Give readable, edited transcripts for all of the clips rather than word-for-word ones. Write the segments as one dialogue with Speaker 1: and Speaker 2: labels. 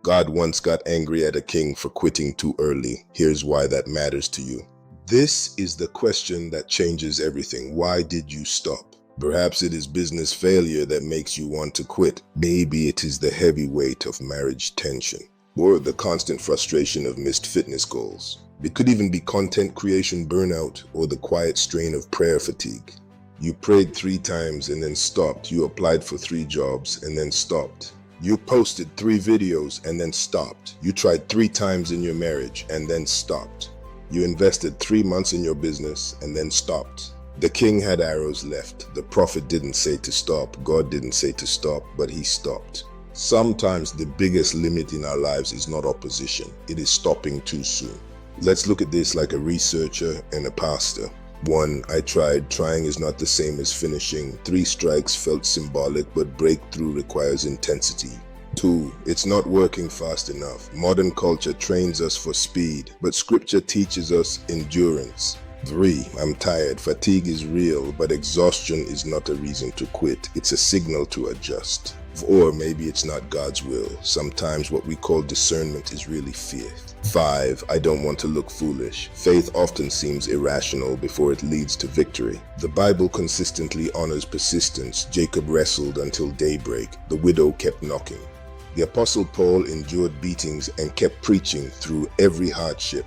Speaker 1: God once got angry at a king for quitting too early. Here's why that matters to you. This is the question that changes everything. Why did you stop? Perhaps it is business failure that makes you want to quit. Maybe it is the heavy weight of marriage tension, or the constant frustration of missed fitness goals. It could even be content creation burnout, or the quiet strain of prayer fatigue. You prayed 3 times and then stopped. You applied for 3 jobs and then stopped. You posted 3 videos and then stopped. You tried 3 times in your marriage and then stopped. You invested 3 months in your business and then stopped. The king had arrows left. The prophet didn't say to stop. God didn't say to stop, but he stopped. Sometimes the biggest limit in our lives is not opposition. It is stopping too soon. Let's look at this like a researcher and a pastor. 1. I tried. Trying is not the same as finishing. 3 strikes felt symbolic, but breakthrough requires intensity. 2. It's not working fast enough. Modern culture trains us for speed, but scripture teaches us endurance. 3. I'm tired. Fatigue is real, but exhaustion is not a reason to quit. It's a signal to adjust. Or maybe it's not God's will. Sometimes what we call discernment is really fear. 5. I don't want to look foolish. Faith often seems irrational before it leads to victory. The Bible consistently honors persistence. Jacob wrestled until daybreak. The widow kept knocking. The Apostle Paul endured beatings and kept preaching through every hardship.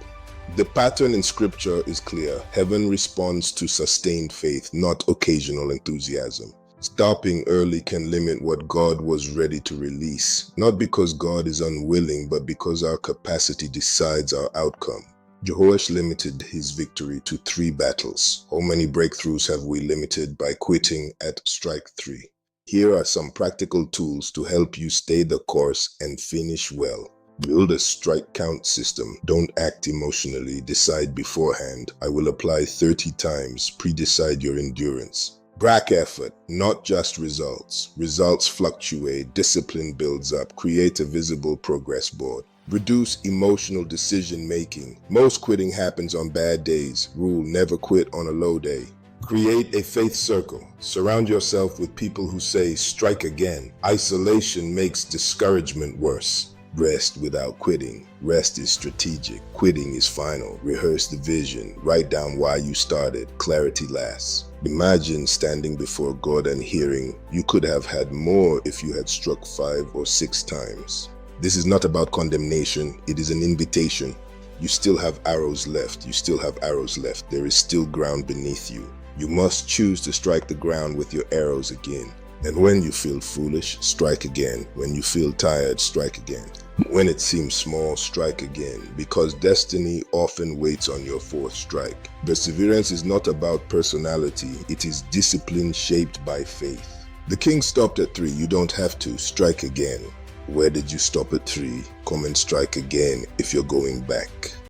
Speaker 1: The pattern in scripture is clear. Heaven responds to sustained faith, not occasional enthusiasm. Stopping early can limit what God was ready to release, not because God is unwilling, but because our capacity decides our outcome. Jehoash limited his victory to 3 battles. How many breakthroughs have we limited by quitting at strike 3? Here are some practical tools to help you stay the course and finish well. Build a strike count system. Don't act emotionally. Decide beforehand. I will apply 30 times. Pre-decide your endurance. Track effort, not just results. Results fluctuate. Discipline builds up. Create a visible progress board. Reduce emotional decision making. Most quitting happens on bad days. Rule: never quit on a low day. Create a faith circle. Surround yourself with people who say, strike again. Isolation makes discouragement worse. Rest without quitting. Rest is strategic. Quitting is final. Rehearse the vision. Write down why you started. Clarity lasts. Imagine standing before God and hearing, you could have had more if you had struck 5 or 6 times. This is not about condemnation. It is an invitation. You still have arrows left. You still have arrows left. There is still ground beneath you. You must choose to strike the ground with your arrows again. And when you feel foolish, strike again. When you feel tired, strike again. When it seems small, strike again, because destiny often waits on your 4th strike. Perseverance is not about personality. It is discipline shaped by faith. The king stopped at 3. You don't have to. Strike again. Where did you stop at 3? Come and strike again if you're going back.